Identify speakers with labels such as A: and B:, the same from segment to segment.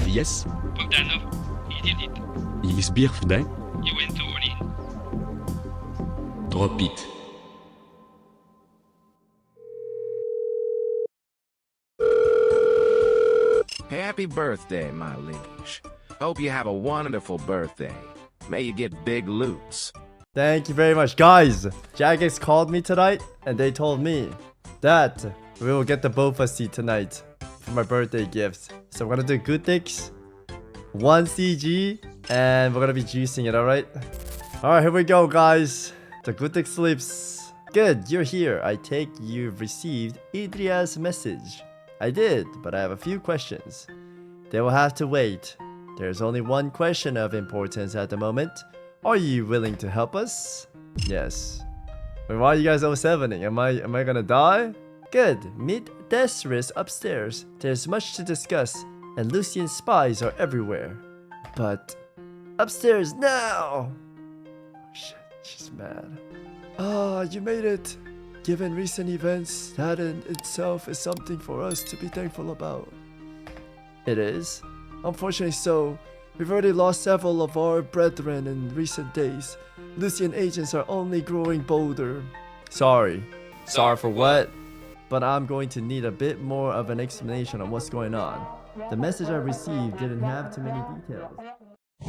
A: Yes.
B: Bogdanov, idiot.
A: Избирфде.
B: You went to Olin.
A: Drop it.
C: Happy birthday, my liege. Hope you have a wonderful birthday. May you get big loots.
D: Thank you very much. Guys, Jagex called me tonight and they told me that we will get the boba seed tonight for my birthday gift. So we're gonna do Guthix, 1 CG, and we're gonna be juicing it, alright? Alright, here we go, guys. The Guthix sleeps. Good, you're here. I take you've received Adria's message. I did, but I have a few questions. They will have to wait. There's only one question of importance at the moment. Are you willing to help us? Yes. Wait, why are you guys 07ing? Am I gonna die? Good. Meet Desris upstairs. There's much to discuss, and Lucien's spies are everywhere. But upstairs now! Oh shit, she's mad. Ah, you made it. Given recent events, that in itself is something for us to be thankful about. It is. Unfortunately so. We've already lost several of our brethren in recent days. Lucien agents are only growing bolder. Sorry. Sorry for what? But I'm going to need a bit more of an explanation on what's going on. The message I received didn't have too many details.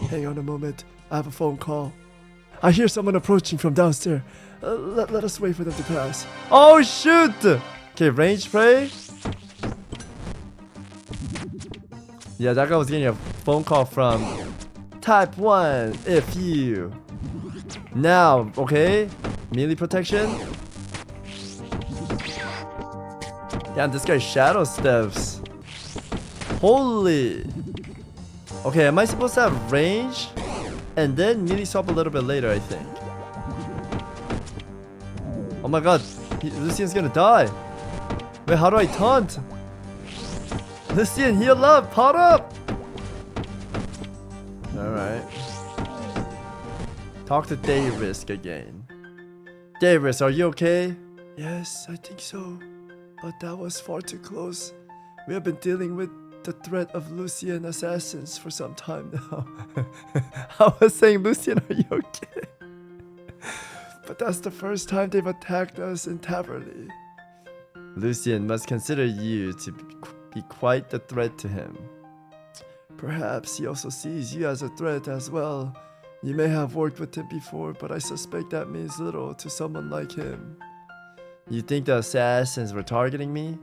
D: Hang on a moment. I have a phone call. I hear someone approaching from downstairs. Let us wait for them to pass. Oh shoot! Okay, range prey. Yeah, that guy was getting a phone call from Type 1 if you. Now, okay? Melee protection. Damn, this guy shadow steps. Holy. Okay, am I supposed to have range? And then melee swap a little bit later, I think. Oh my god, Lucien's gonna die. Wait, how do I taunt? Lucien, heal up, pot up! Alright. Talk to Dayrisk again. Dayrisk, are you okay? Yes, I think so. But that was far too close. We have been dealing with the threat of Lucien assassins for some time now. I was saying, Lucien, are you okay? But that's the first time they've attacked us in Taverley. Lucien must consider you to be quite the threat to him. Perhaps he also sees you as a threat as well. You may have worked with him before, but I suspect that means little to someone like him. You think the assassins were targeting me?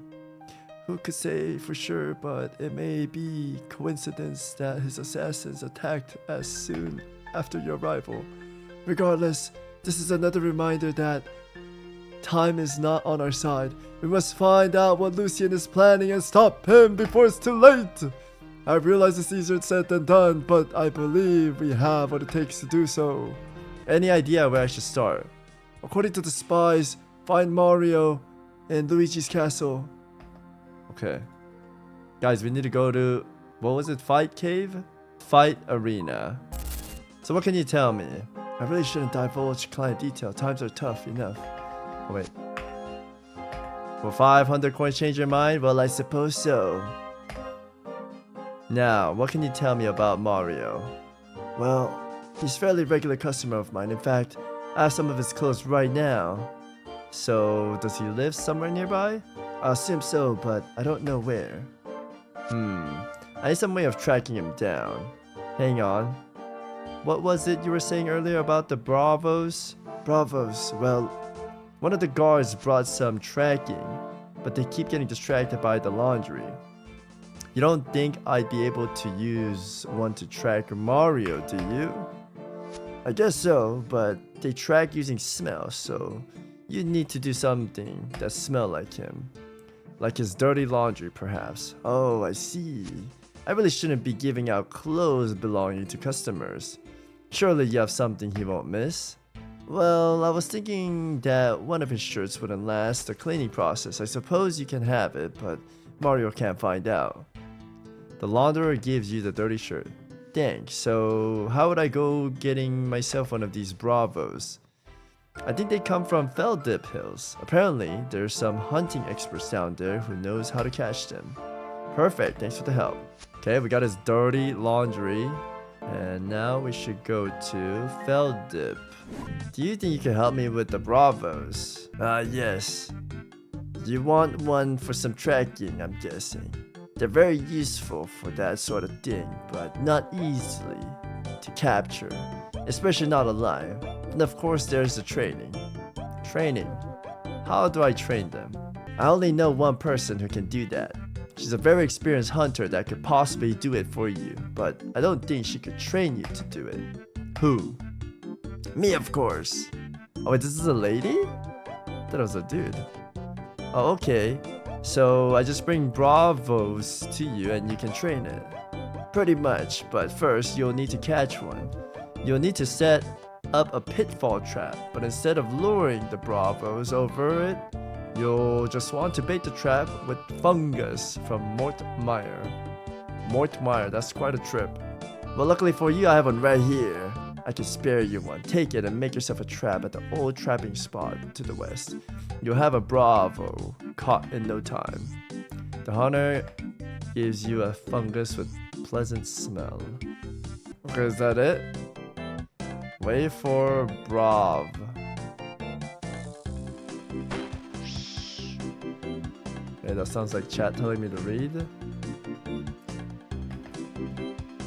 D: Who could say for sure, but it may be coincidence that his assassins attacked as soon after your arrival. Regardless, this is another reminder that time is not on our side. We must find out what Lucien is planning and stop him before it's too late. I realize it's easier said than done, but I believe we have what it takes to do so. Any idea where I should start? According to the spies, find Mario in Luigi's castle. Okay. Guys, we need to go to, what was it? Fight cave? Fight arena. So what can you tell me? I really shouldn't divulge client detail. Times are tough enough. Oh, wait. Will 500 coins change your mind? Well, I suppose so. Now, what can you tell me about Mario? Well, he's a fairly regular customer of mine. In fact, I have some of his clothes right now. So, does he live somewhere nearby? I assume so, but I don't know where. I need some way of tracking him down. Hang on. What was it you were saying earlier about the Bravos? Bravos, well, one of the guards brought some tracking, but they keep getting distracted by the laundry. You don't think I'd be able to use one to track Mario, do you? I guess so, but they track using smell, so you need to do something that smells like him. Like his dirty laundry, perhaps. Oh, I see. I really shouldn't be giving out clothes belonging to customers. Surely you have something he won't miss. Well, I was thinking that one of his shirts wouldn't last the cleaning process. I suppose you can have it, but Mario can't find out. The launderer gives you the dirty shirt. Dang, so how would I go getting myself one of these Bravos? I think they come from Feldip Hills. Apparently, there's some hunting experts down there who knows how to catch them. Perfect, thanks for the help. Okay, we got his dirty laundry. And now we should go to Feldip. Do you think you can help me with the Bravos? Yes. You want one for some tracking, I'm guessing. They're very useful for that sort of thing, but not easily to capture, especially not alive. And of course there's the training. Training? How do I train them? I only know one person who can do that. She's a very experienced hunter that could possibly do it for you, but I don't think she could train you to do it. Who? Me, of course. Oh wait, this is a lady? I thought it was a dude. Oh, okay. So I just bring Bravos to you and you can train it. Pretty much, but first you'll need to catch one. You'll need to set up a pitfall trap, but instead of luring the Bravos over it, you'll just want to bait the trap with fungus from Mortmire. Mortmire, that's quite a trip. But luckily for you, I have one right here. I can spare you one. Take it and make yourself a trap at the old trapping spot to the west. You'll have a Bravo caught in no time. The hunter gives you a fungus with pleasant smell. Okay, is that it? Wait for Brav. Okay, that sounds like chat telling me to read.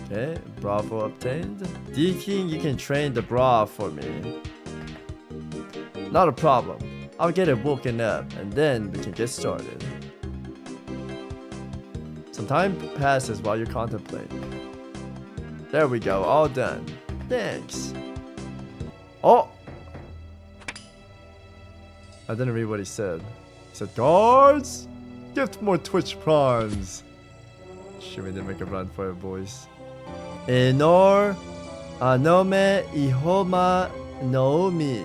D: Okay, Bravo obtained. Do you think you can train the Brav for me? Not a problem. I'll get it woken up and then we can get started. Some time passes while you're contemplating. There we go, all done. Thanks. Oh! I didn't read what he said. He said, guards! Gift more Twitch prawns. Should we didn't make a run for it, boys. Enor Anome Ihoma Naomi.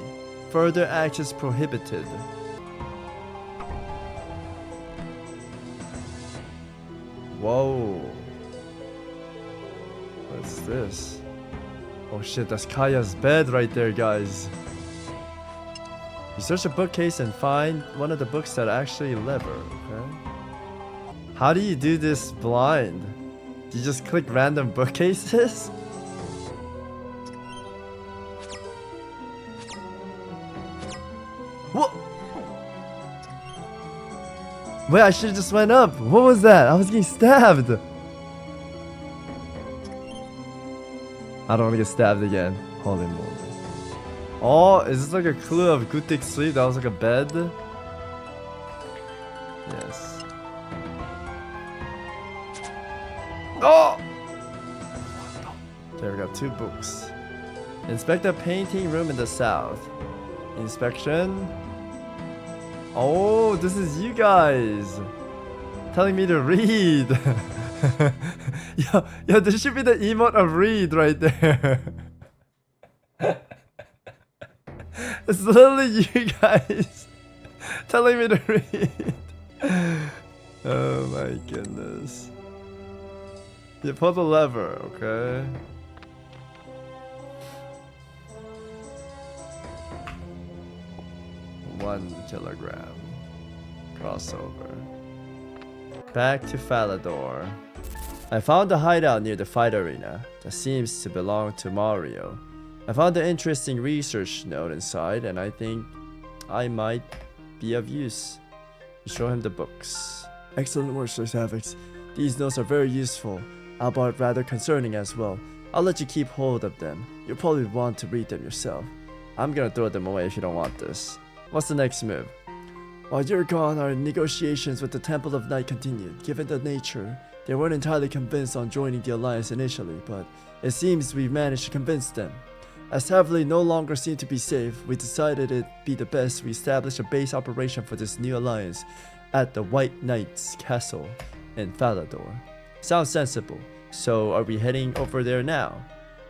D: Further access prohibited. Whoa. What's this? Oh shit, that's Kaya's bed right there, guys. You search a bookcase and find one of the books that actually lever, okay? How do you do this blind? Do you just click random bookcases? What? Wait, I should've just went up. What was that? I was getting stabbed. I don't want to get stabbed again. Holy moly. Oh, is this like a clue of Guthix sleep? That was like a bed? Yes. Oh! Okay, we got 2 books. Inspect the painting room in the south. Inspection. Oh, this is you guys telling me to read. Yo, this should be the emote of read right there. It's literally you guys telling me to read. Oh my goodness. You pull the lever, okay? $1 kilogram. Crossover. Back to Falador. I found a hideout near the fight arena that seems to belong to Movario. I found an interesting research note inside and I think I might be of use. Show him the books. Excellent work, Sir Savix. These notes are very useful, albeit rather concerning as well. I'll let you keep hold of them. You'll probably want to read them yourself. I'm gonna throw them away if you don't want this. What's the next move? While you're gone, our negotiations with the Temple of Night continued. Given the nature, they weren't entirely convinced on joining the alliance initially, but it seems we've managed to convince them. As Heavily no longer seemed to be safe, we decided it'd be the best we establish a base operation for this new alliance at the White Knight's castle in Falador. Sounds sensible. So are we heading over there now?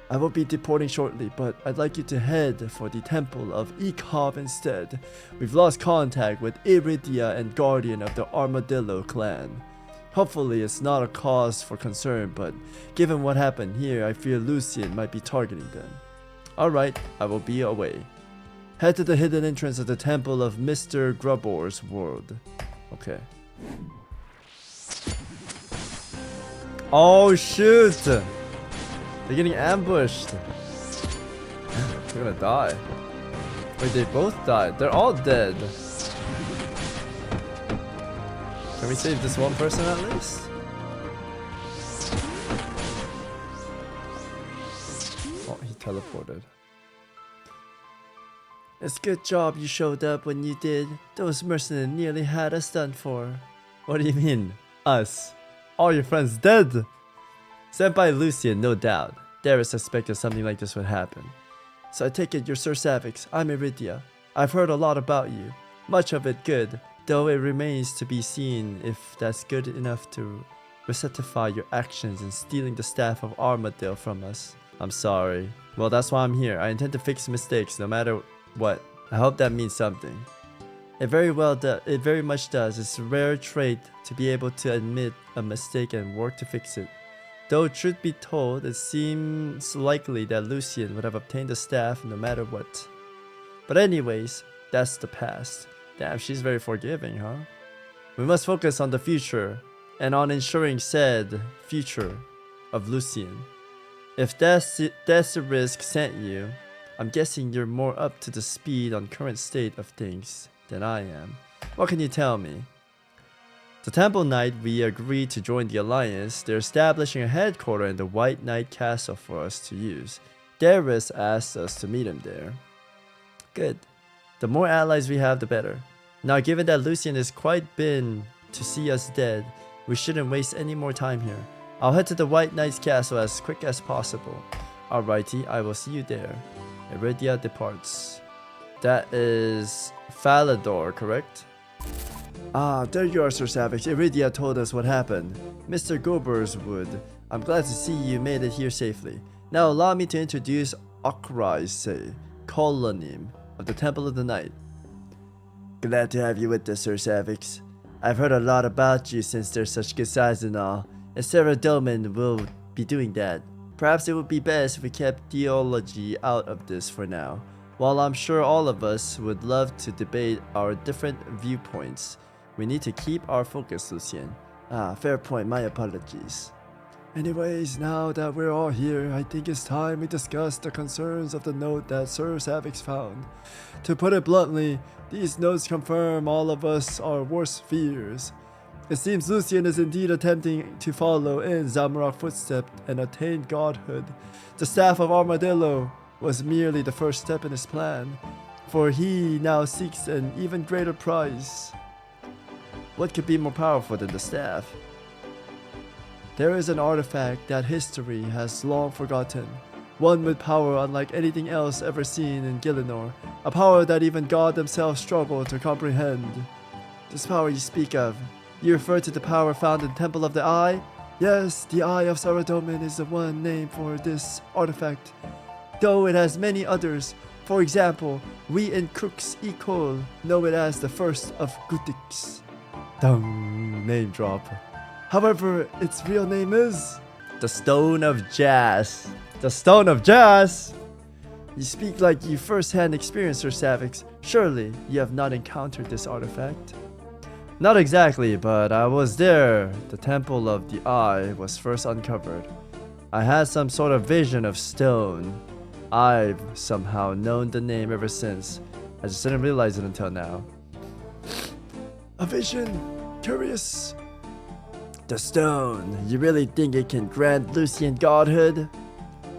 D: I will be deporting shortly, but I'd like you to head for the Temple of Ikov instead. We've lost contact with Iridia and Guardian of the Armadillo clan. Hopefully it's not a cause for concern, but given what happened here, I fear Lucien might be targeting them. Alright, I will be away. Head to the hidden entrance of the Temple of Mr. Grubor's world. Okay. Oh shoot! They're getting ambushed. They're gonna die. Wait, they both died. They're all dead. Can we save this one person at least? Oh, he teleported. It's a good job you showed up when you did. Those mercenaries nearly had us done for. What do you mean, us? All your friends dead? Sent by Lucien, no doubt. Darius suspected something like this would happen. So I take it you're Sir Savix. I'm Iridia. I've heard a lot about you. Much of it good, though it remains to be seen if that's good enough to rectify your actions in stealing the staff of Armadale from us. I'm sorry. Well, that's why I'm here. I intend to fix mistakes no matter what. I hope that means something. It very much does. It's a rare trait to be able to admit a mistake and work to fix it. Though truth be told, it seems likely that Lucien would have obtained the staff no matter what. But anyways, that's the past. Damn, she's very forgiving, huh? We must focus on the future, and on ensuring said future of Lucien. If that's the risk sent you, I'm guessing you're more up to the speed on current state of things than I am. What can you tell me? The Temple Knight we agreed to join the Alliance. They're establishing a headquarters in the White Knight Castle for us to use. Darius asked us to meet him there. Good. The more allies we have, the better. Now, given that Lucien is quite been to see us dead, we shouldn't waste any more time here. I'll head to the White Knight's castle as quick as possible. Alrighty, I will see you there. Iridia departs. That is Falador, correct? Ah, there you are, Sir Savix. Iridia told us what happened. Mr. Goberswood, I'm glad to see you made it here safely. Now allow me to introduce Okrise, Colonym of the Temple of the Night. Glad to have you with us, Sir Savix. I've heard a lot about you since they're such good size and all, and Sarah Dolman will be doing that. Perhaps it would be best if we kept theology out of this for now. While I'm sure all of us would love to debate our different viewpoints, we need to keep our focus, Lucien. Ah, fair point, my apologies. Anyways, now that we're all here, I think it's time we discuss the concerns of the note that Sir Savix found. To put it bluntly, these notes confirm all of us our worst fears. It seems Lucien is indeed attempting to follow in Zamorak's footsteps and attain godhood. The staff of Armadillo was merely the first step in his plan, for he now seeks an even greater prize. What could be more powerful than the staff? There is an artifact that history has long forgotten, one with power unlike anything else ever seen in Gielinor, a power that even God themselves struggle to comprehend. This power you speak of, you refer to the power found in Temple of the Eye? Yes, the Eye of Saradomin is the one name for this artifact, though it has many others. For example, we in Crux Ecole know it as the first of Guthix. Dung, name drop. However, its real name is the Stone of Jas. The Stone of Jas? You speak like you first-hand experienced, Sir Savix. Surely you have not encountered this artifact? Not exactly, but I was there. The Temple of the Eye was first uncovered. I had some sort of vision of stone. I've somehow known the name ever since. I just didn't realize it until now. A vision? Curious. The stone. You really think it can grant Lucien godhood?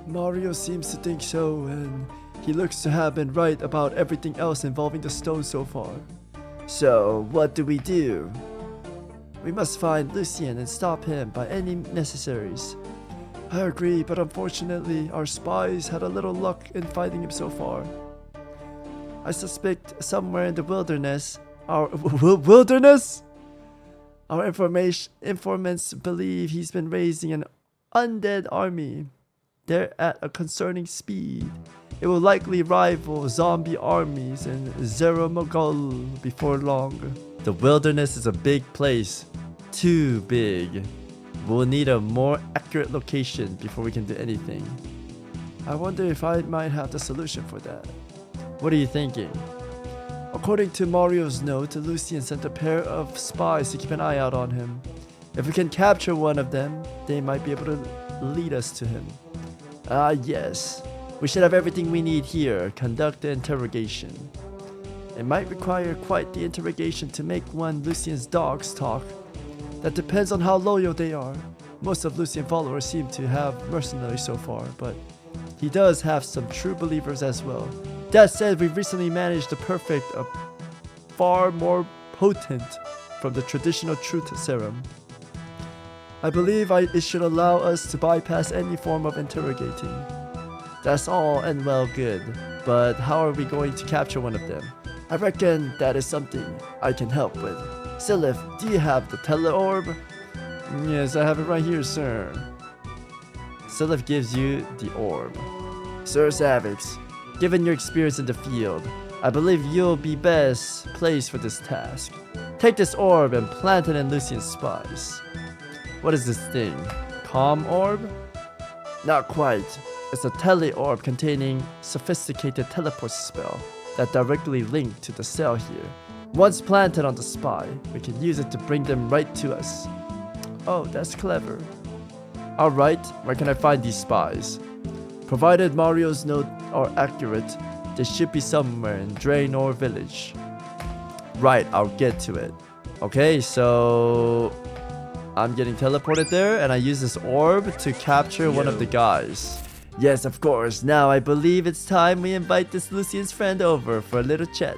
D: Mario seems to think so, and he looks to have been right about everything else involving the stone so far. So, what do? We must find Lucien and stop him by any necessaries. I agree, but unfortunately, our spies had a little luck in finding him so far. I suspect somewhere in the wilderness, wilderness? Our informants believe he's been raising an undead army. They're at a concerning speed. It will likely rival zombie armies in Zeromogol before long. The wilderness is a big place. Too big. We'll need a more accurate location before we can do anything. I wonder if I might have the solution for that. What are you thinking? According to Mario's note, Lucien sent a pair of spies to keep an eye out on him. If we can capture one of them, they might be able to lead us to him. Ah, yes. We should have everything we need here. Conduct the interrogation. It might require quite the interrogation to make one Lucien's dogs talk. That depends on how loyal they are. Most of Lucien's followers seem to have mercenaries so far, but he does have some true believers as well. That said, we've recently managed to perfect a far more potent from the traditional truth serum. I believe it should allow us to bypass any form of interrogating. That's all and well good, but how are we going to capture one of them? I reckon that is something I can help with. Silith, do you have the teleorb? Yes, I have it right here, sir. Silith gives you the orb. Sir Savix, given your experience in the field, I believe you'll be best placed for this task. Take this orb and plant it in Lucien's spies. What is this thing? Calm orb? Not quite. It's a tele-orb containing sophisticated teleport spell that directly linked to the cell here. Once planted on the spy, we can use it to bring them right to us. Oh, that's clever. Alright, where can I find these spies? Provided Mario's notes are accurate, they should be somewhere in Draenor village. Right, I'll get to it. Okay, so I'm getting teleported there and I use this orb to capture one of the guys. Yes, of course. Now I believe it's time we invite this Lucien's friend over for a little chat.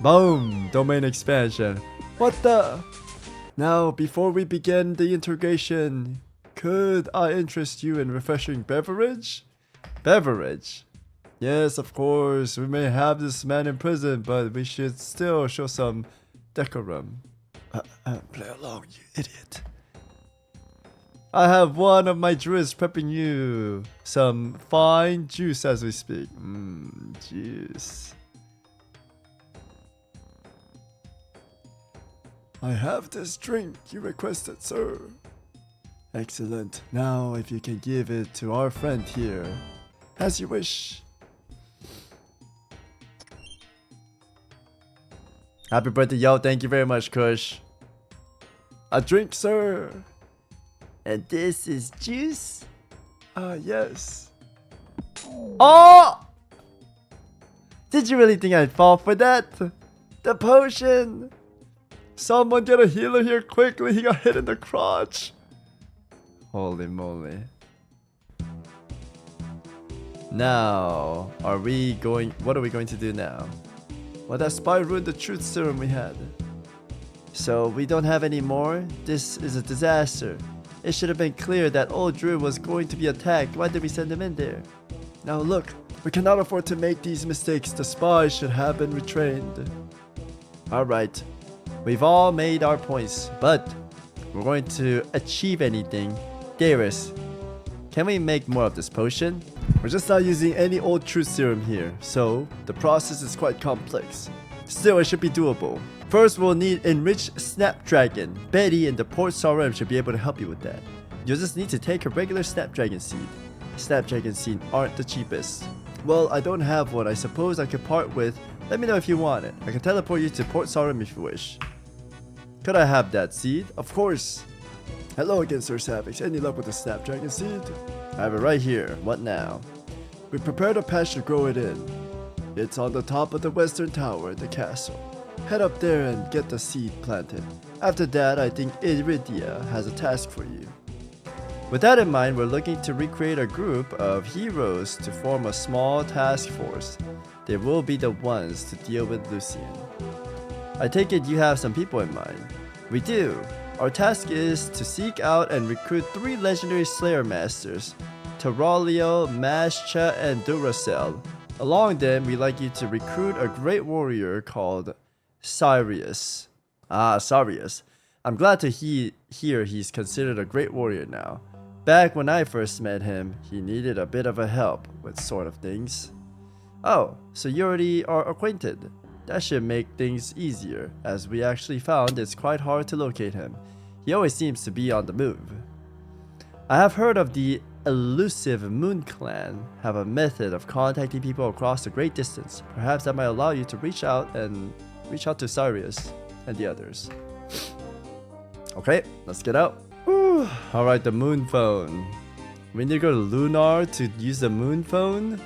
D: Boom! Domain expansion. What the? Now, before we begin the interrogation, could I interest you in refreshing beverage? Beverage? Yes, of course. We may have this man in prison, but we should still show some decorum. Play along, you idiot. I have one of my druids prepping you some fine juice as we speak. Juice. I have this drink you requested, sir. Excellent. Now, if you can give it to our friend here, as you wish. Happy birthday, yo. Thank you very much, Kush. A drink, sir. And this is juice? Yes. Oh! Did you really think I'd fall for that? The potion! Someone get a healer here quickly, he got hit in the crotch. Holy moly. Now, what are we going to do now? Well, that spy ruined the truth serum we had. So, we don't have any more? This is a disaster. It should have been clear that old Druid was going to be attacked. Why did we send him in there? Now look, we cannot afford to make these mistakes. The spies should have been retrained. Alright, we've all made our points, but we're going to achieve anything. Darius, can we make more of this potion? We're just not using any old truth serum here, so the process is quite complex. Still, it should be doable. First, we'll need enriched snapdragon. Betty in the port Sarum should be able to help you with that. You'll just need to take a regular snapdragon seed. Snapdragon seed aren't the cheapest. Well, I don't have one. I suppose I could part with. Let me know if you want it. I can teleport you to Port Sarum if you wish. Could I have that seed? Of course. Hello again, Sir Savix. Any luck with the snapdragon seed? I have it right here. What now? We prepared a patch to grow it in. It's on the top of the western tower at the castle. Head up there and get the seed planted. After that, I think Iridia has a task for you. With that in mind, we're looking to recreate a group of heroes to form a small task force. They will be the ones to deal with Lucien. I take it you have some people in mind. We do. Our task is to seek out and recruit 3 legendary Slayer Masters, Terralio, Mascha, and Duracell. Along them, we'd like you to recruit a great warrior called Sirius. Sirius. I'm glad to hear he's considered a great warrior now. Back when I first met him, he needed a bit of a help with sort of things. Oh, so you already are acquainted. That should make things easier, as we actually found it's quite hard to locate him. He always seems to be on the move. I have heard of the elusive Moon Clan have a method of contacting people across a great distance. Perhaps that might allow you to reach out to Sirius and the others. Okay, let's get out. Alright, the moon phone. We need to go to Lunar to use the moon phone.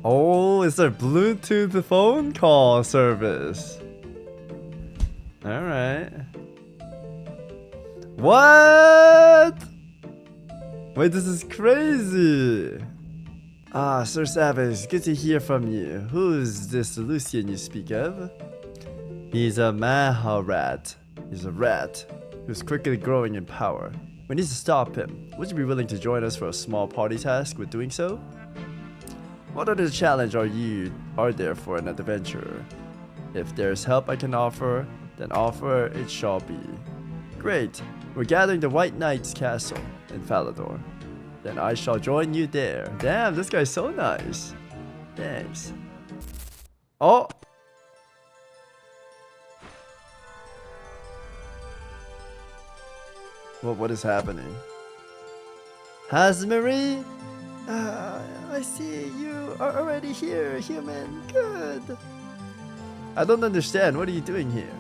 D: Oh, is there Bluetooth phone call service? Alright. What? Wait, this is crazy. Ah, Sir Savix, good to hear from you. Who's this Lucien you speak of? He's a Maharat. He's a rat who's quickly growing in power. We need to stop him. Would you be willing to join us for a small party task with doing so? What other challenge are there for an adventurer? If there's help I can offer, then offer it shall be. Great. We're gathering the White Knight's castle in Falador. Then I shall join you there. Damn, this guy's so nice. Thanks. Oh! What is happening? Hasmeri? I see you are already here, human. Good. I don't understand. What are you doing here?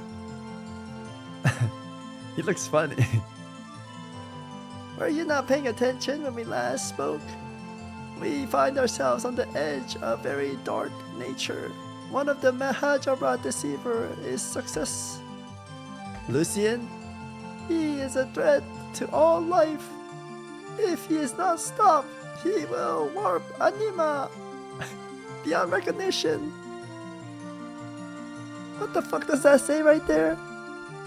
D: He looks funny. Were you not paying attention when we last spoke? We find ourselves on the edge of very dark nature. One of the Mahajarat deceiver is success. Lucien? He is a threat to all life. If he is not stopped, he will warp Anima beyond recognition. What the fuck does that say right there?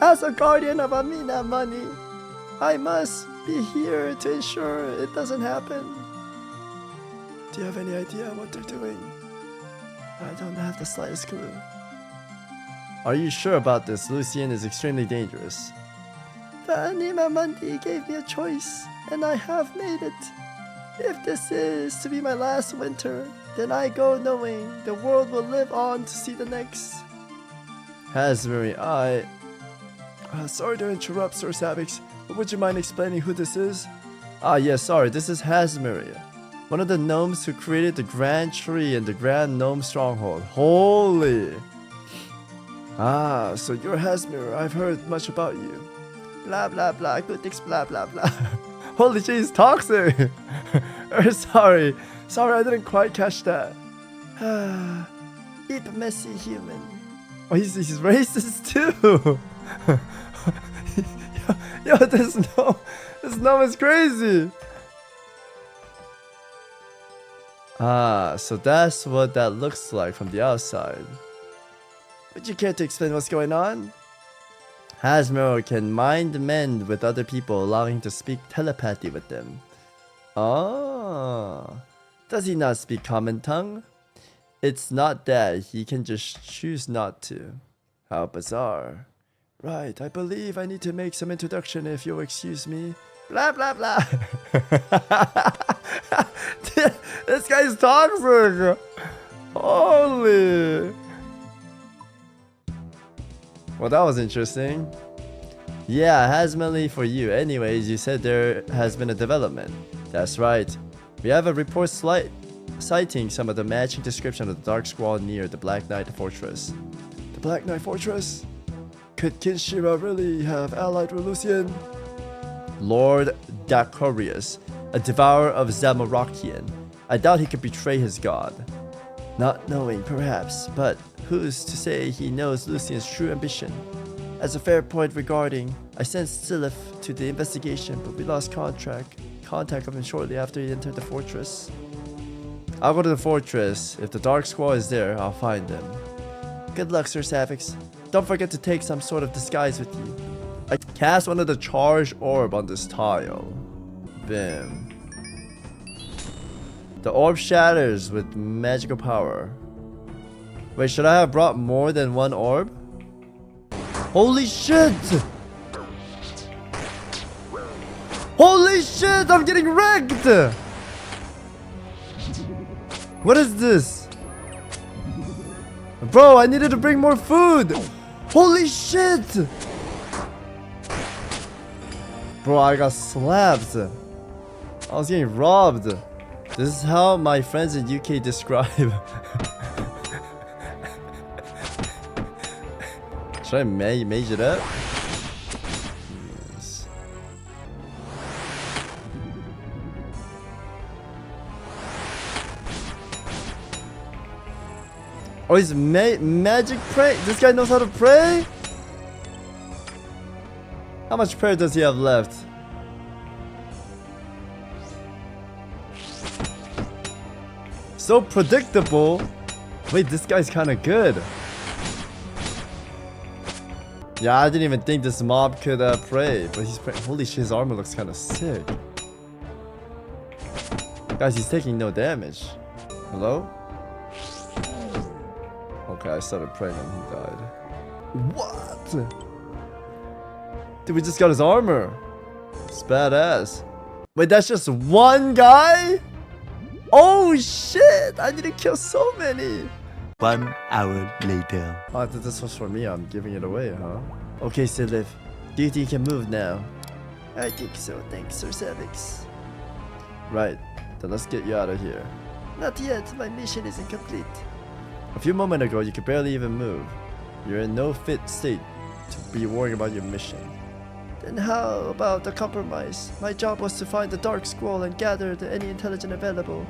D: As a guardian of Amina money, I must be here to ensure it doesn't happen. Do you have any idea what they're doing? I don't have the slightest clue. Are you sure about this? Lucien is extremely dangerous. The Anima Mundi gave me a choice, and I have made it. If this is to be my last winter, then I go knowing the world will live on to see the next. Hasmeri, sorry to interrupt, Sir Savix, but would you mind explaining who this is? Yes, sorry, this is Hasmeri, one of the gnomes who created the Grand Tree and the Grand Gnome Stronghold. Holy! So you're Hasmeri, I've heard much about you. Blah blah blah, Guthix blah blah blah. Holy shit, he's toxic! Sorry, I didn't quite catch that. Eat messy human. Oh, he's racist too! yo, this gnome is crazy! So that's what that looks like from the outside. Would you care to explain what's going on? Hasmero can mind mend with other people, allowing him to speak telepathy with them. Oh, does he not speak common tongue? It's not that, he can just choose not to. How bizarre. Right, I believe I need to make some introduction if you'll excuse me. Blah blah blah. This guy's toxic. Holy. Well, that was interesting. Yeah, Hasmeli for you. Anyways, you said there has been a development. That's right. We have a report citing some of the matching description of the Dark Squall near the Black Knight Fortress. The Black Knight Fortress? Could Kinshira really have allied with Lucien? Lord Dacorius, a devourer of Zamorakian. I doubt he could betray his god. Not knowing, perhaps, but who's to say he knows Lucien's true ambition? As a fair point regarding, I sent Silif to the investigation, but we lost contact of him shortly after he entered the fortress. I'll go to the fortress. If the Dark Squall is there, I'll find him. Good luck, Sir Savix. Don't forget to take some sort of disguise with you. I cast one of the charged orb on this tile. Bam. The orb shatters with magical power. Wait, should I have brought more than one orb? Holy shit! Holy shit! I'm getting wrecked! What is this? Bro, I needed to bring more food! Holy shit! Bro, I got slapped. I was getting robbed. This is how my friends in UK describe. Should I mage it up? Yes. Oh, he's magic pray. This guy knows how to pray? How much prayer does he have left? So predictable. Wait, this guy's kind of good. Yeah, I didn't even think this mob could pray, but he's praying. Holy shit, his armor looks kind of sick. Guys, he's taking no damage. Hello? Okay, I started praying and he died. What? Dude, we just got his armor. It's badass. Wait, that's just one guy? Oh shit! I need to kill so many.
A: 1 hour later.
D: Oh, I thought this was for me. I'm giving it away, huh? Okay, Silif. Do you think you can move now? I think so. Thanks, Sir Savix. Right. Then let's get you out of here. Not yet. My mission isn't complete. A few moments ago, you could barely even move. You're in no fit state to be worrying about your mission. Then how about the compromise? My job was to find the Dark Squall and gather any intelligence available.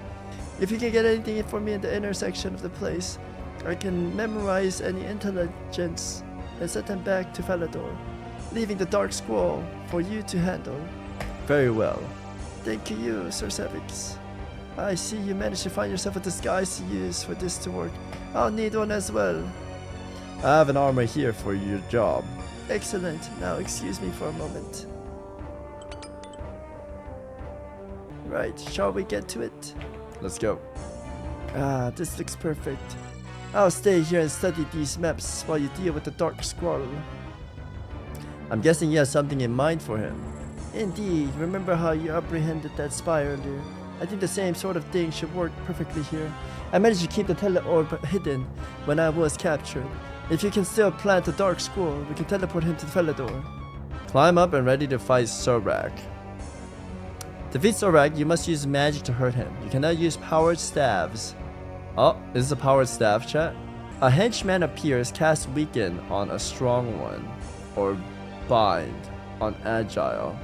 D: If you can get anything for me in the inner section of the place, I can memorize any intelligence and send them back to Falador, leaving the Dark Squall for you to handle. Very well. Thank you, Sir Savix. I see you managed to find yourself a disguise to use for this to work. I'll need one as well. I have an armor here for your job. Excellent. Now excuse me for a moment. Right, shall we get to it? Let's go. Ah, this looks perfect. I'll stay here and study these maps while you deal with the Dark Squall. I'm guessing you have something in mind for him. Indeed, remember how you apprehended that spy earlier? I think the same sort of thing should work perfectly here. I managed to keep the tele-orb hidden when I was captured. If you can still plant the Dark Squall, we can teleport him to Falador. Climb up and ready to fight Sorak. Defeat Sorak, you must use magic to hurt him. You cannot use powered staves. Oh, this is a powered staff, chat. A henchman appears, cast weaken on a strong one, or bind on agile.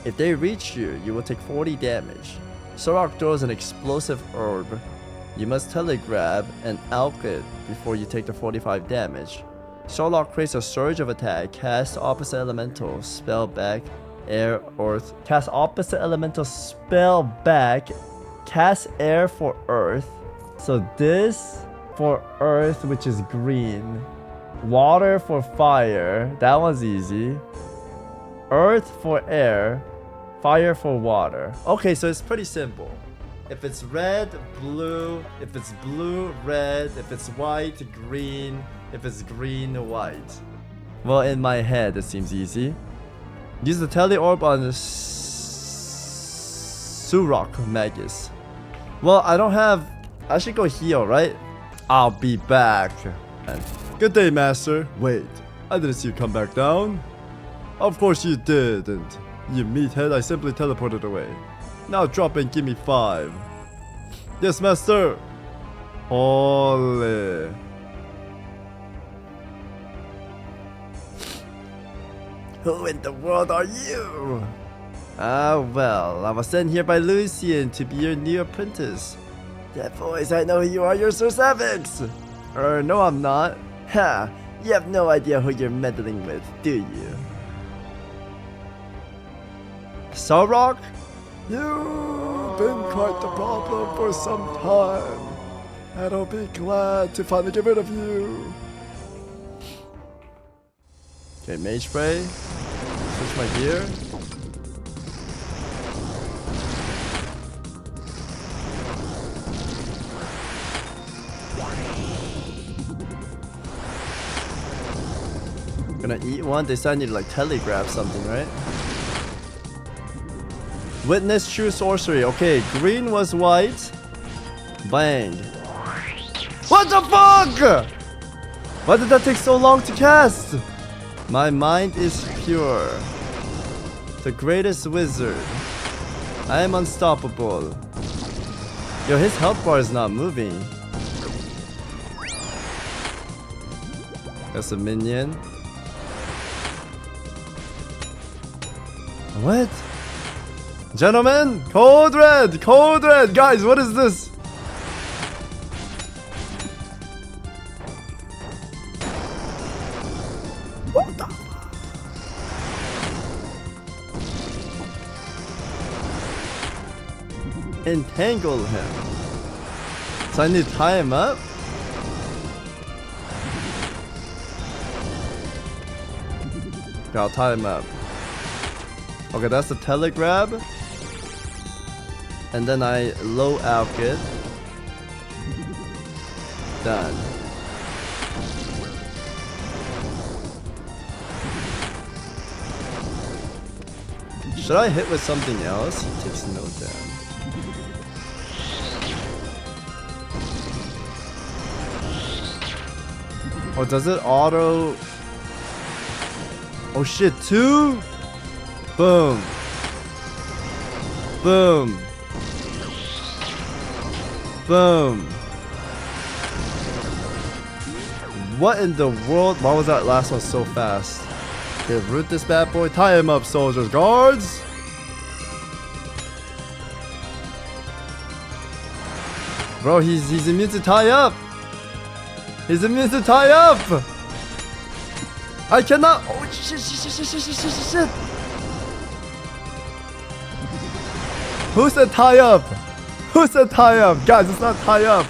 D: If they reach you, you will take 40 damage. Sorak throws an explosive herb. You must telegrab and alch it before you take the 45 damage. Sorak creates a surge of attack, cast opposite elemental, spell back, air, earth. Cast opposite elemental, spell back, cast air for earth. So this for earth, which is green. Water for fire, that one's easy. Earth for air, fire for water. Okay, so it's pretty simple. If it's red, blue. If it's blue, red. If it's white, green. If it's green, white. Well, in my head, it seems easy. Use the tele-orb on the Surok Magus. Well, I don't have... I should go heal, right? I'll be back. Good day, Master. Wait, I didn't see you come back down. Of course you didn't. You meathead, I simply teleported away. Now drop and give me 5. Yes, Master. Holy. Who in the world are you? Ah, well, I was sent here by Lucien to be your new apprentice. That voice, I know who you are, you're Sir Savix. No, I'm not. Ha, you have no idea who you're meddling with, do you? Sorak? You've been quite the problem for some time, and I'll be glad to finally get rid of you. Okay, mage spray. Switch my gear. Gonna eat one. They said I need to like telegraph something, right? Witness true sorcery. Okay, green was white. Bang. What the fuck? Why did that take so long to cast? My mind is pure. The greatest wizard. I am unstoppable. Yo, his health bar is not moving. That's a minion. What? Gentlemen, code red, guys, what is this? entangle him. So I need to tie him up. Okay, I'll tie him up. Okay, that's the telegrab. And then I low alch it. Done. Should I hit with something else? He takes no damage. Oh, does it auto? Oh shit, 2? Boom. Boom. Boom. What in the world? Why was that last one so fast? Okay, root this bad boy. Tie him up, soldiers. Guards! Bro, he's immune to tie up! He's immune to tie up! I cannot. Oh shit. Who said tie up? Who said tie up? Guys, it's not tie up.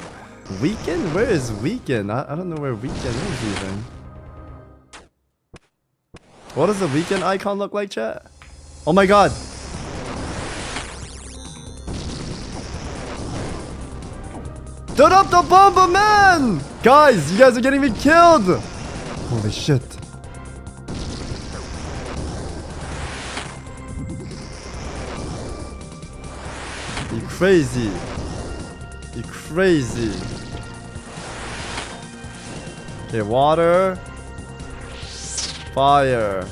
D: Weaken? Where is weaken? I don't know where weaken is even. What does the weaken icon look like, chat? Oh my god. Shut up the bomber man! Guys, you guys are getting me killed! Holy shit. You crazy. You crazy. Okay, water. Fire.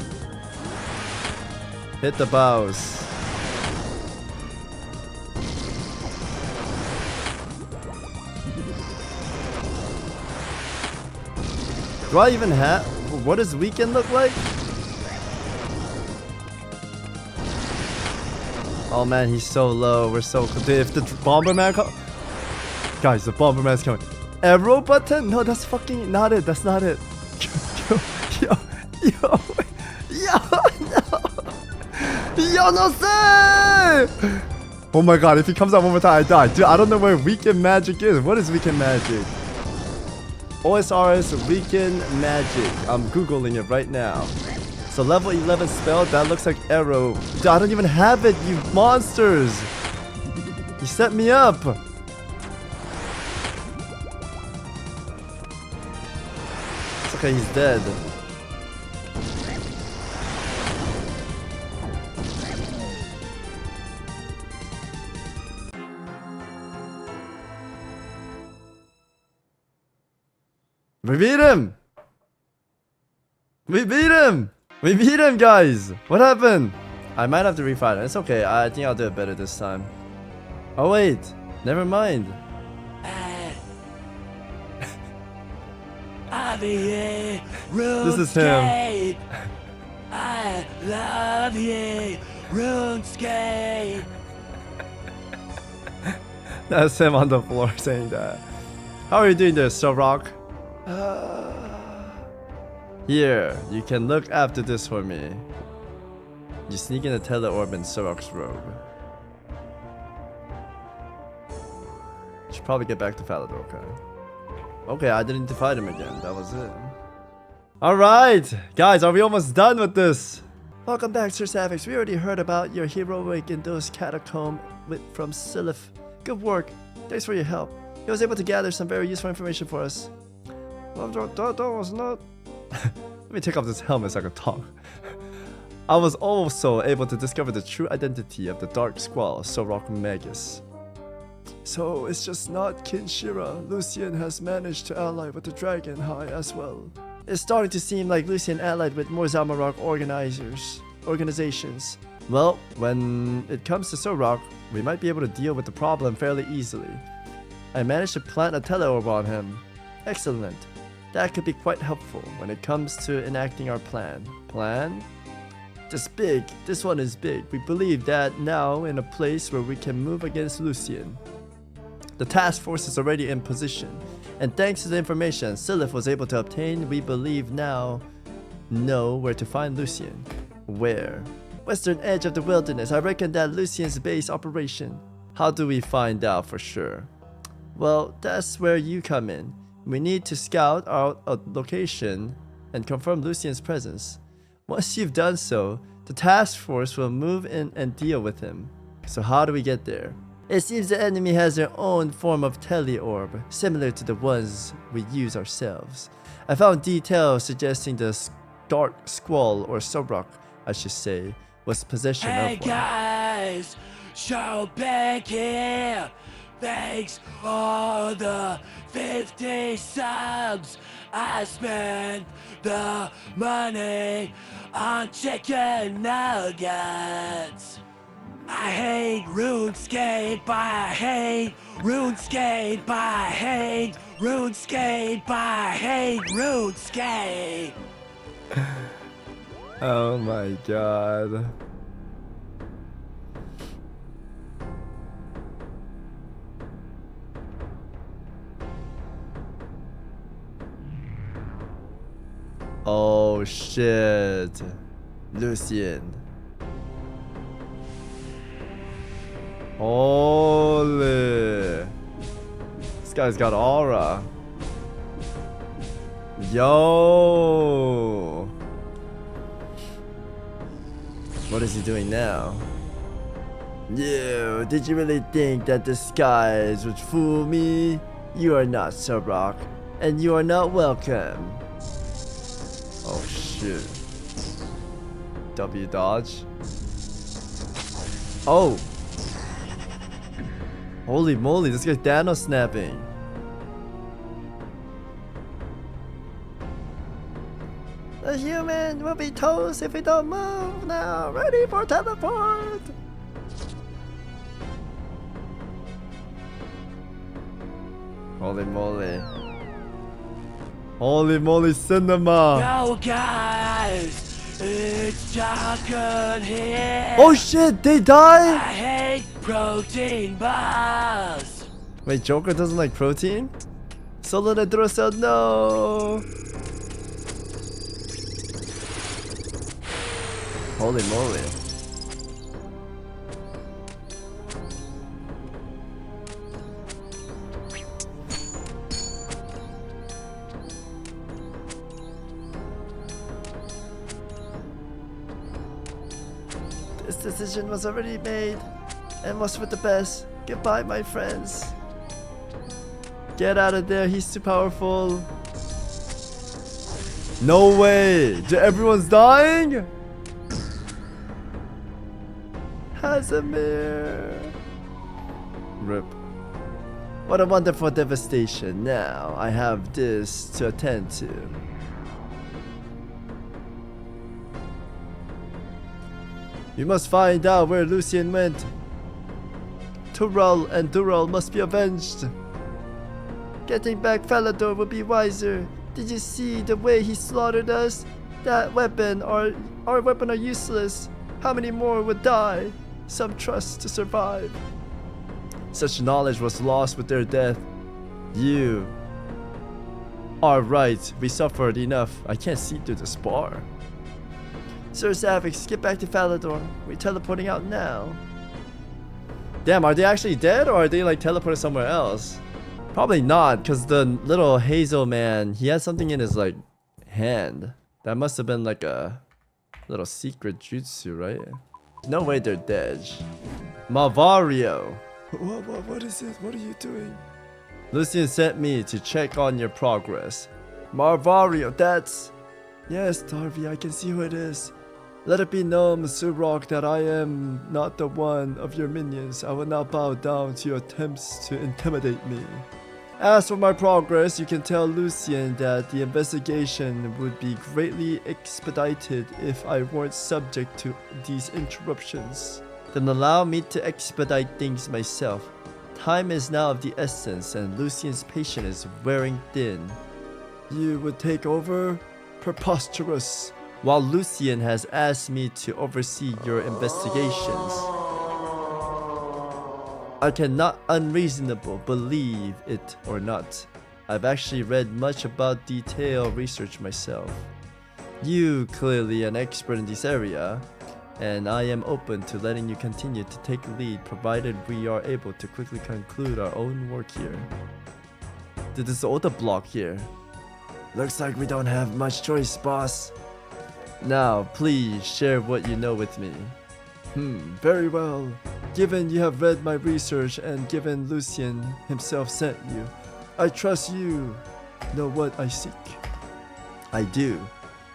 D: Hit the bows. Do I even have... What does weekend look like? Oh man, he's so low. We're so... If the Bomberman comes... Guys, the Bomberman's coming. Arrow button? No, that's fucking not it. That's not it. Yo, no say! Oh my god, if he comes out one more time, I die. Dude, I don't know where weekend magic is. What is weekend magic? OSRS weekend magic. I'm googling it right now. So level 11 spell, that looks like arrow. Dude, I don't even have it, you monsters! You set me up! It's okay, he's dead. We beat him! We beat him! We beat him, guys! What happened? I might have to refight it. It's okay. I think I'll do it better this time. Oh, wait. Never mind. This is him.
A: I love you, RuneScape.
D: That's him on the floor saying that. How are you doing there, Sir Rock? Here, you can look after this for me. You sneak in a teleorb in Sorok's robe. Should probably get back to Falador, okay? Okay, I didn't fight him again. That was it. Alright! Guys, are we almost done with this? Welcome back, Sir Savix. We already heard about your heroic in those catacombs from Silif. Good work. Thanks for your help. He was able to gather some very useful information for us. That was not... Let me take off this helmet so I can talk. I was also able to discover the true identity of the Dark Squall, Sorok Magus. So it's just not Kinshira. Lucien has managed to ally with the Dragon High as well. It's starting to seem like Lucien allied with more Zamorak organizations. Well, when it comes to Sorok, we might be able to deal with the problem fairly easily. I managed to plant a teleorb on him. Excellent. That could be quite helpful when it comes to enacting our plan. Plan? Just big. This one is big. We believe that now in a place where we can move against Lucien. The task force is already in position, and thanks to the information Silif was able to obtain, we believe now know where to find Lucien. Where? Western edge of the wilderness. I reckon that Lucien's base operation. How do we find out for sure? Well, that's where you come in. We need to scout out a location and confirm Lucien's presence. Once you've done so, the task force will move in and deal with him. So how do we get there? It seems the enemy has their own form of teleorb, similar to the ones we use ourselves. I found details suggesting the Squall, or Sobrock, I should say, was possession
A: Hey
D: of one.
A: guys, show back here. Thanks for the 50 subs. I spent the money on chicken nuggets. I hate RuneScape, I hate RuneScape, I hate RuneScape, I hate RuneScape.
D: Oh my god. Oh shit. Lucien. Holy. This guy's got aura. Yo. What is he doing now? You, did you really think that the skies would fool me? You are not Sobrock, and you are not welcome. Oh shit. W dodge. Oh. Holy moly, this guy's Thanos snapping. The human will be toast if we don't move now. Ready for teleport. Holy moly. Holy moly cinema.
A: Yo guys, it's Jockun here.
D: Oh shit, they
A: I
D: die?
A: hate protein bars.
D: Wait, Joker doesn't like protein? Solo de Drosel, no. Holy moly. This decision was already made and was for the best. Goodbye, my friends. Get out of there, he's too powerful. No way! Everyone's dying? Casimir. Rip. What a wonderful devastation. Now I have this to attend to. You must find out where Lucien went. Tural and Dural must be avenged. Getting back Falador would be wiser. Did you see the way he slaughtered us? That weapon, our weapon are useless. How many more would die? Some trust to survive. Such knowledge was lost with their death. You are right. We suffered enough. I can't see through the spar. Sir Savix, get back to Falador. We're teleporting out now. Damn, are they actually dead or are they like teleported somewhere else? Probably not, because the little Hazel man, he had something in his like hand. That must have been like a little secret jutsu, right? No way they're dead. Movario. What is it? What are you doing? Lucien sent me to check on your progress. Movario, that's... Yes, Darby, I can see who it is. Let it be known, Surok, that I am not the one of your minions. I will not bow down to your attempts to intimidate me. As for my progress, you can tell Lucien that the investigation would be greatly expedited if I weren't subject to these interruptions. Then allow me to expedite things myself. Time is now of the essence and Lucien's patience is wearing thin. You would take over? Preposterous. While Lucien has asked me to oversee your investigations. I cannot unreasonable believe it or not. I've actually read much about detailed research myself. You, clearly an expert in this area. and I am open to letting you continue to take lead provided we are able to quickly conclude our own work here. Dude, this is all the block here. Looks like we don't have much choice, boss. Now, please share what you know with me. Very well. Given you have read my research and given Lucien himself sent you, I trust you know what I seek. I do.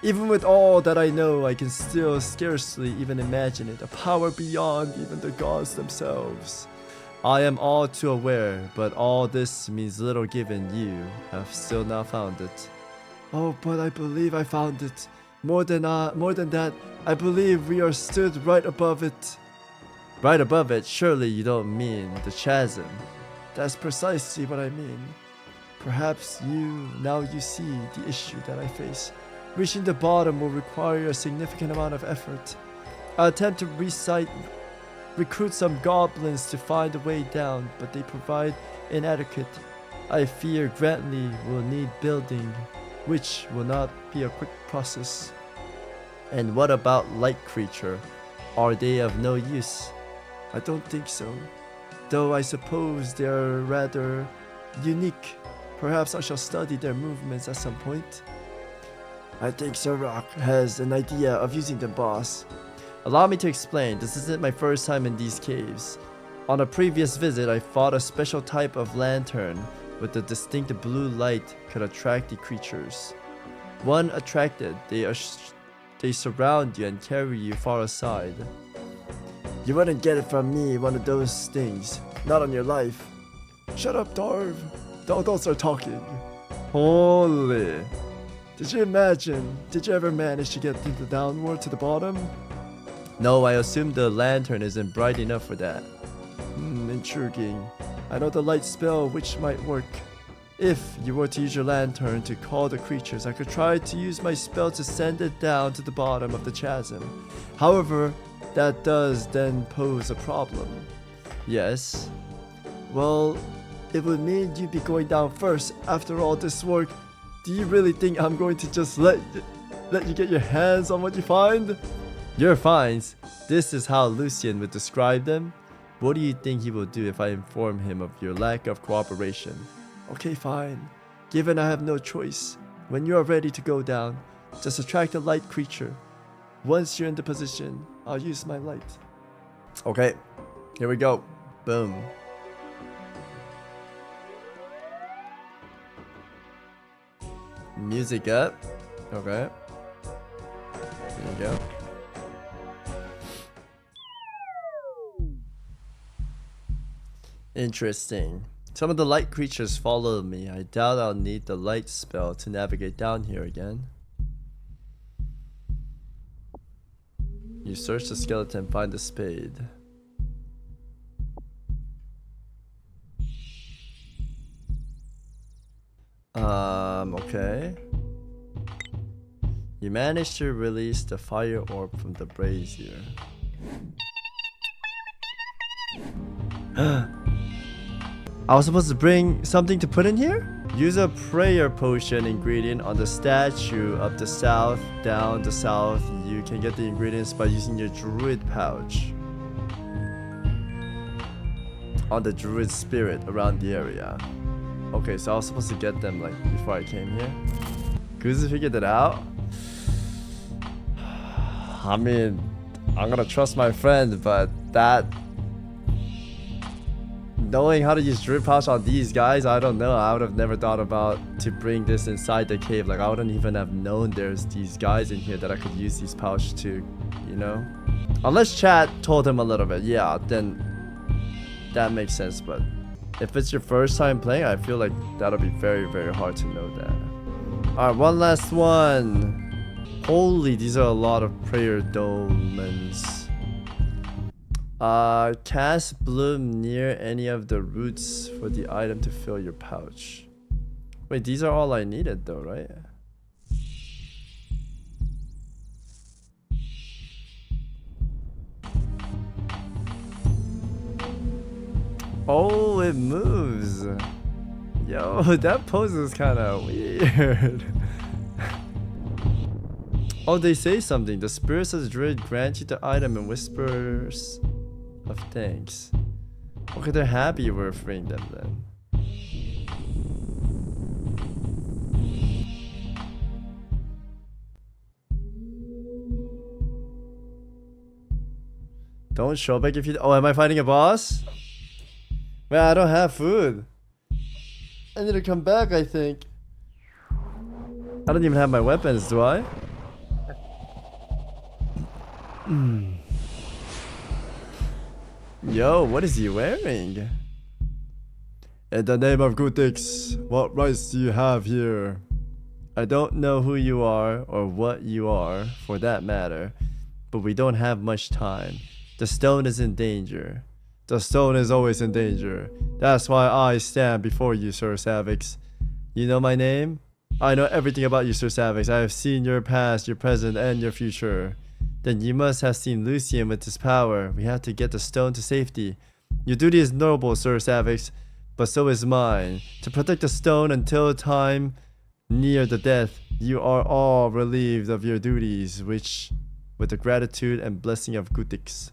D: Even with all that I know, I can still scarcely even imagine it, a power beyond even the gods themselves. I am all too aware, but all this means little given you have still not found it. Oh, but I believe I found it. More than that, I believe we are stood right above it. Right above it? Surely you don't mean the chasm. That's precisely what I mean. Perhaps now you see the issue that I face. Reaching the bottom will require a significant amount of effort. I attempt to recruit some goblins to find a way down, but they provide inadequate. I fear Grantley will need building, which will not be a quick process. And what about light creature? Are they of no use? I don't think so. Though I suppose they are rather unique. Perhaps I shall study their movements at some point. I think Sir Rock has an idea of using them, boss. Allow me to explain. This isn't my first time in these caves. On a previous visit, I fought a special type of lantern with a distinct blue light could attract the creatures. One attracted, they surround you and carry you far aside. You wouldn't get it from me, one of those things. Not on your life. Shut up, Darv. Don't start talking. Holy. Did you ever manage to get downward to the bottom? No, I assume the lantern isn't bright enough for that. Intriguing. I know the light spell which might work. If you were to use your lantern to call the creatures, I could try to use my spell to send it down to the bottom of the chasm. However, that does then pose a problem. Yes. Well, it would mean you'd be going down first. After all this work, do you really think I'm going to just let you get your hands on what you find? Your finds? This is how Lucien would describe them? What do you think he will do if I inform him of your lack of cooperation? Okay, fine. Given I have no choice, when you are ready to go down, just attract a light creature. Once you're in the position, I'll use my light. Okay, here we go. Boom. Music up. Okay. There you go. Interesting. Some of the light creatures follow me. I doubt I'll need the light spell to navigate down here again. You search the skeleton, find the spade. Okay. You managed to release the fire orb from the brazier. I was supposed to bring something to put in here? Use a prayer potion ingredient on the statue up the south, down the south. You can get the ingredients by using your druid pouch on the druid spirit around the area. Okay, so I was supposed to get them like before I came here. Guthix figured it out. I mean, I'm gonna trust my friend, but that... knowing how to use druid pouch on these guys, I don't know. I would have never thought about to bring this inside the cave. Like, I wouldn't even have known there's these guys in here that I could use these pouch to, you know? Unless chat told him a little bit, yeah, then that makes sense. But if it's your first time playing, I feel like that'll be very, very hard to know that. Alright, one last one. Holy, these are a lot of prayer dolmens. Cast bloom near any of the roots for the item to fill your pouch. Wait, these are all I needed though, right? Oh, it moves. Yo, that pose is kind of weird. Oh, they say something. The spirits of the druid grant you the item in whispers of thanks. Okay, they're happy we're freeing them then. Don't show back if you. Oh, am I fighting a boss? Man, I don't have food. I need to come back, I think. I don't even have my weapons, do I? Yo, what is he wearing? In the name of Guthix, what rights do you have here? I don't know who you are or what you are, for that matter, but we don't have much time. The stone is in danger. The stone is always in danger. That's why I stand before you, Sir Savix. You know my name? I know everything about you, Sir Savix. I have seen your past, your present, and your future. Then you must have seen Lucien with his power. We have to get the stone to safety. Your duty is noble, Sir Savix, but so is mine. To protect the stone until time near the death, you are all relieved of your duties, which, with the gratitude and blessing of Guthix.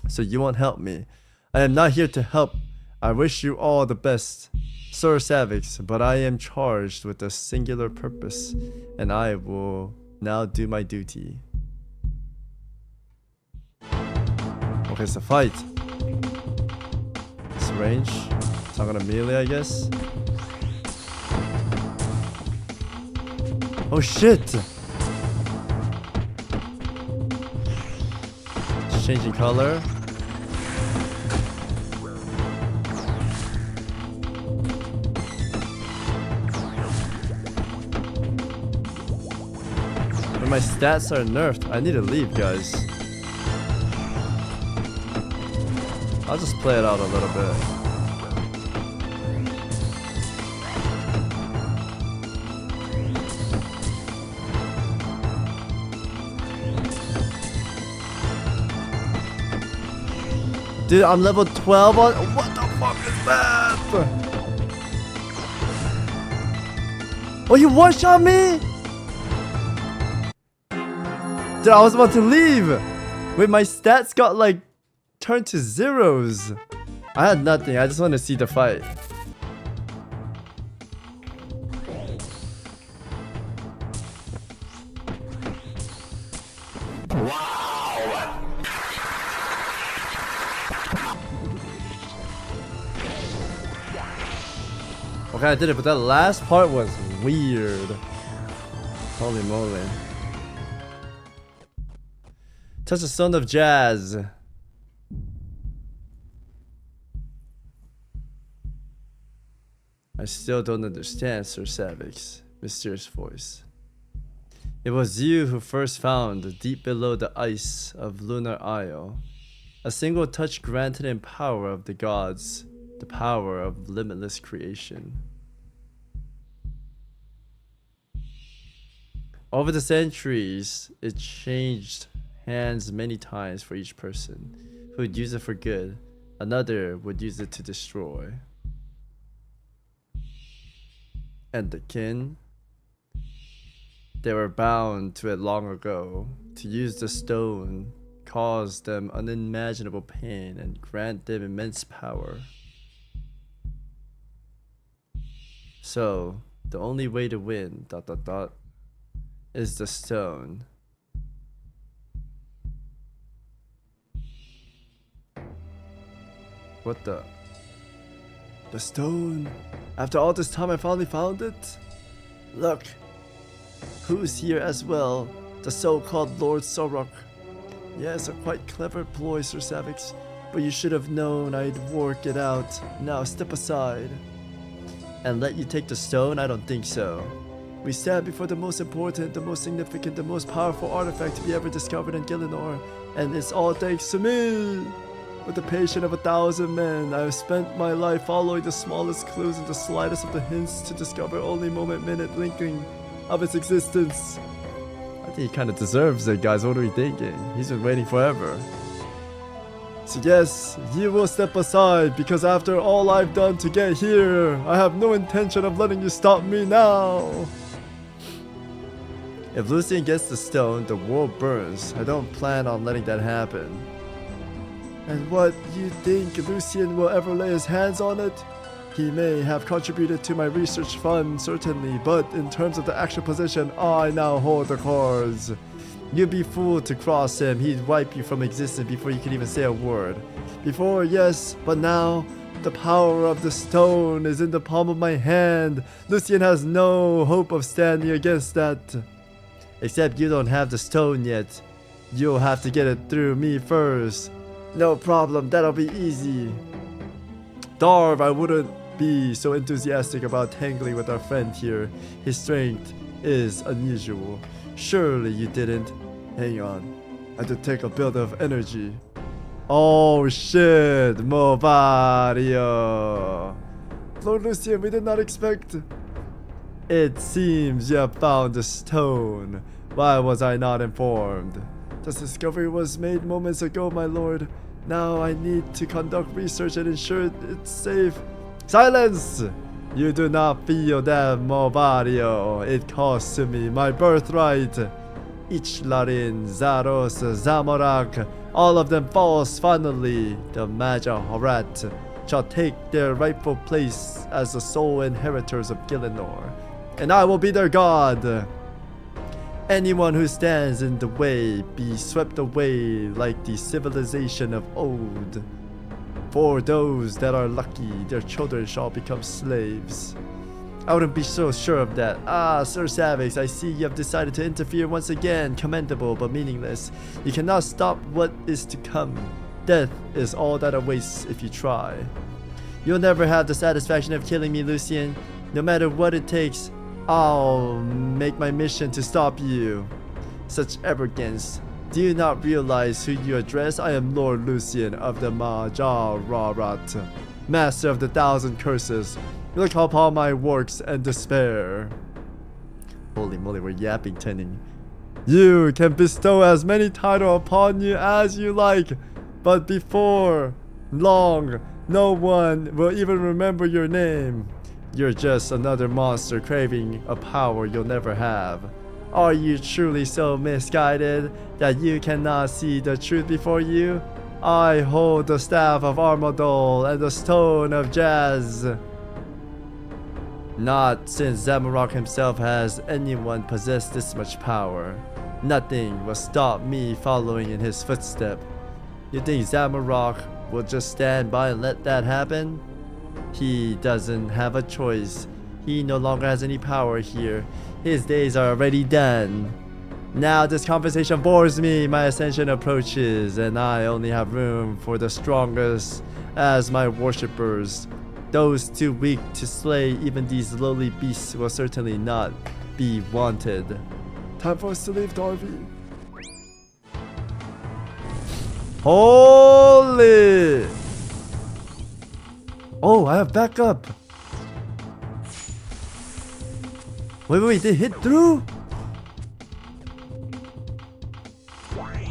D: So you won't help me. I am not here to help. I wish you all the best, Sir Savix, but I am charged with a singular purpose, and I will now do my duty. Okay, it's a fight. It's range. It's not gonna melee, I guess. Oh shit! It's changing color. But my stats are nerfed. I need to leave, guys. I'll just play it out a little bit. Dude, I'm level 12 on. What the fuck is that? Oh, you one-shot me? Dude, I was about to leave. Wait, my stats got like turned to zeros. I had nothing. I just want to see the fight. Okay, I did it, but that last part was weird. Holy moly. Touch the Stone of Jas. I still don't understand, Sir Savix. Mysterious voice. It was you who first found, deep below the ice of Lunar Isle, a single touch granted in power of the gods, the power of limitless creation. Over the centuries, it changed hands many times for each person who would use it for good. Another would use it to destroy. And the kin, they were bound to it long ago. To use the stone caused them unimaginable pain and grant them immense power. So, the only way to win, ... is the stone. What the? The stone. After all this time, I finally found it. Look, who's here as well? The so-called Lord Sorok. Yes, a quite clever ploy, Sir Savix, but you should have known I'd work it out. Now step aside. And let you take the stone? I don't think so. We stand before the most important, the most significant, the most powerful artifact to be ever discovered in Gielinor, and it's all thanks to me. With the patience of 1,000 men, I have spent my life following the smallest clues and the slightest of the hints to discover only minute linking of its existence. I think he kind of deserves it, guys. What are we thinking? He's been waiting forever. So yes, you will step aside, because after all I've done to get here, I have no intention of letting you stop me now. If Lucien gets the stone, the world burns. I don't plan on letting that happen. And what, you think Lucien will ever lay his hands on it? He may have contributed to my research fund, certainly, but in terms of the actual position, I now hold the cards. You'd be fooled to cross him. He'd wipe you from existence before you could even say a word. Before, yes, but now, the power of the stone is in the palm of my hand. Lucien has no hope of standing against that. Except you don't have the stone yet. You'll have to get it through me first. No problem, that'll be easy. Darv, I wouldn't be so enthusiastic about tangling with our friend here. His strength is unusual. Surely you didn't. Hang on. I detect a build of energy. Oh shit, Movario. Lord Lucien, we did not expect. It seems you have found the stone. Why was I not informed? This discovery was made moments ago, my lord. Now I need to conduct research and ensure it's safe. Silence! You do not feel that, Movario. It costs to me my birthright. Ichlarin, Zaros, Zamorak, all of them false finally. The Majorat shall take their rightful place as the sole inheritors of Gielinor, and I will be their god. Anyone who stands in the way be swept away like the civilization of old. For those that are lucky, their children shall become slaves. I wouldn't be so sure of that. Ah, Sir Savix, I see you have decided to interfere once again. Commendable, but meaningless. You cannot stop what is to come. Death is all that awaits if you try. You'll never have the satisfaction of killing me, Lucien. No matter what it takes, I'll make my mission to stop you. Such arrogance. Do you not realize who you address? I am Lord Lucien of the Majorat, master of the 1,000 curses. Look upon my works and despair. Holy moly, we're yapping turning. You can bestow as many titles upon you as you like, but before long, no one will even remember your name. You're just another monster craving a power you'll never have. Are you truly so misguided that you cannot see the truth before you? I hold the staff of Armadol and the Stone of Jas. Not since Zamorak himself has anyone possessed this much power. Nothing will stop me following in his footsteps. You think Zamorak will just stand by and let that happen? He doesn't have a choice. He no longer has any power here. His days are already done. Now this conversation bores me. My ascension approaches, and I only have room for the strongest as my worshippers. Those too weak to slay even these lowly beasts will certainly not be wanted. Time for us to leave, Darby. Holy! Oh, I have backup. Wait, they hit through?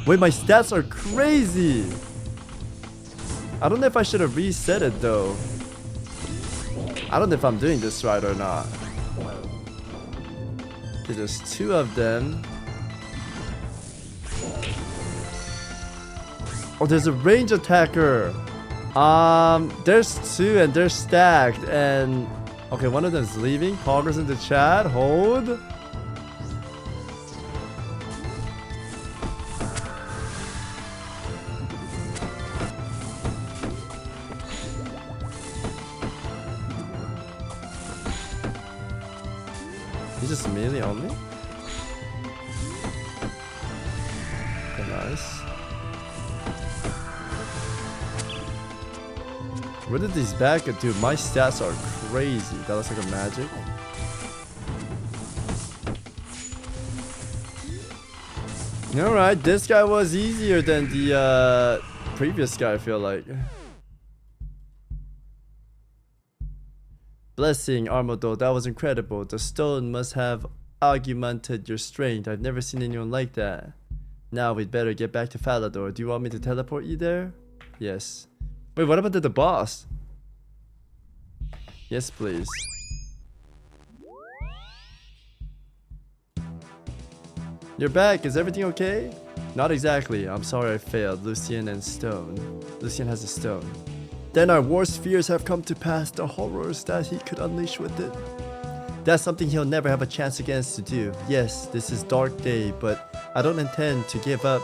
D: Wait, my stats are crazy. I don't know if I should have reset it though. I don't know if I'm doing this right or not. Okay, there's two of them. Oh, there's a range attacker. There's two and they're stacked and okay, one of them's leaving. Progress in the chat. Hold. He's just melee only? Okay, nice. Where did these back get? Dude, my stats are crazy. That looks like a magic. Alright, this guy was easier than the previous guy, I feel like. Blessing, Armado, that was incredible. The stone must have augmented your strength. I've never seen anyone like that. Now we'd better get back to Falador. Do you want me to teleport you there? Yes. Wait, what happened to the boss? Yes, please. You're back. Is everything okay? Not exactly. I'm sorry I failed. Lucien and Stone. Lucien has a stone. Then our worst fears have come to pass. The horrors that he could unleash with it. That's something he'll never have a chance against to do. Yes, this is dark day, but I don't intend to give up.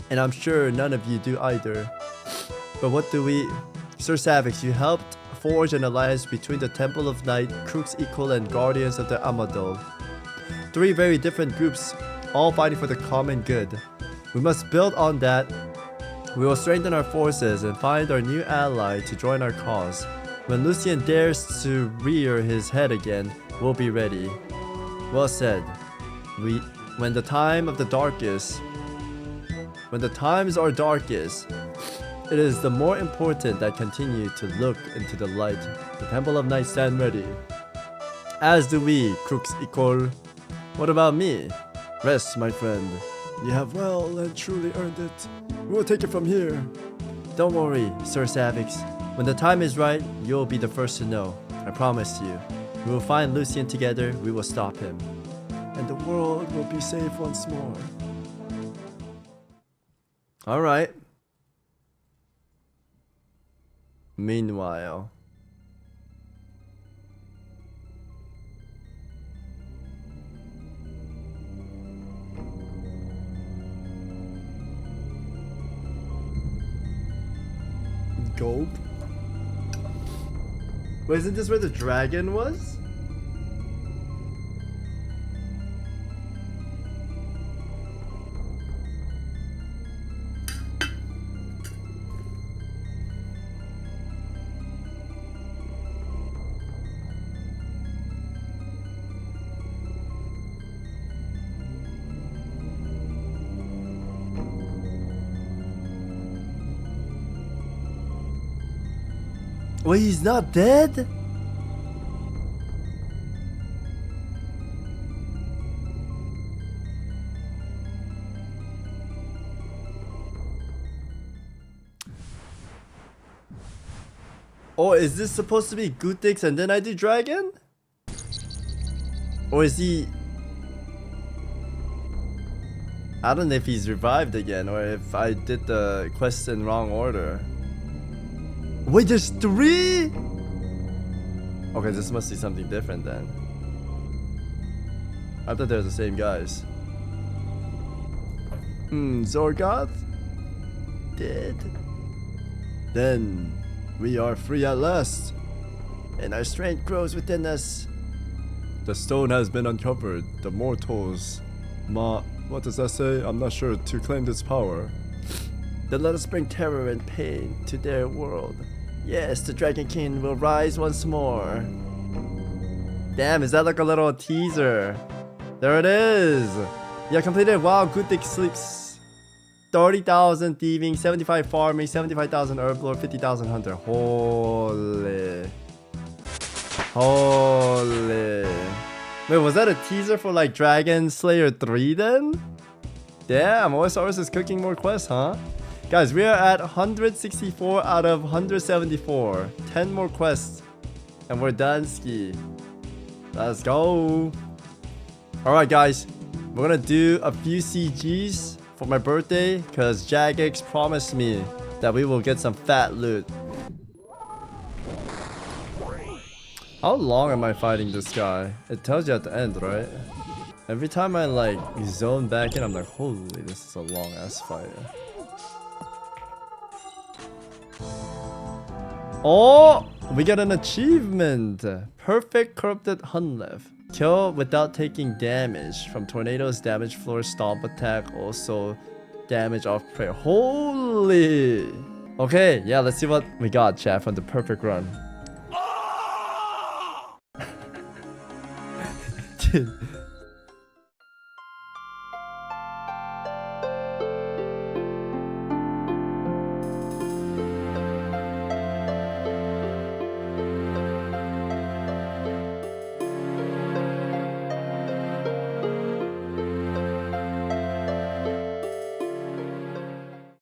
D: And I'm sure none of you do either. But what do we... Sir Savix, you helped forge an alliance between the Temple of Night, Crooks Equal, and Guardians of the Amadol. 3 very different groups, all fighting for the common good. We must build on that. We will strengthen our forces and find our new ally to join our cause. When Lucien dares to rear his head again, we'll be ready. Well said. When the times are darkest, it is the more important that continue to look into the light. The Temple of Night stand ready. As do we, Crooks Equal. What about me? Rest, my friend. You have well and truly earned it. We will take it from here. Don't worry, Sir Savix. When the time is right, you'll be the first to know. I promise you. We will find Lucien together. We will stop him. And the world will be safe once more. Alright. Meanwhile... Gulp? Wait, isn't this where the dragon was? Wait, he's not dead? Or is this supposed to be Guthix and then I do dragon? Or is he... I don't know if he's revived again or if I did the quest in wrong order. Wait, there's 3? Okay, this must be something different then. I thought they were the same guys. Zorgoth? Dead? Then we are free at last, and our strength grows within us. The stone has been uncovered. The mortals... what does that say? I'm not sure. To claim this power. Then let us bring terror and pain to their world. Yes, the Dragon King will rise once more. Damn, is that like a little teaser? There it is! Yeah, completed. Wow, Guthix sleeps. 30,000 thieving, 75 farming, 75,000 herb lord, 50,000 hunter. Holy. Holy. Wait, was that a teaser for like Dragon Slayer 3 then? Damn, OSRS is cooking more quests, huh? Guys, we are at 164 out of 174. 10 more quests. And we're done ski. Let's go. Alright guys, we're gonna do a few CGs for my birthday because Jagex promised me that we will get some fat loot. How long am I fighting this guy? It tells you at the end, right? Every time I like zone back in, I'm like, holy, this is a long ass fight. Oh, we got an achievement. Perfect corrupted Hunlev. Kill without taking damage from tornadoes, damage floor, stomp attack, also damage off prey. Holy. Okay, yeah, let's see what we got, chat, from the perfect run. Dude,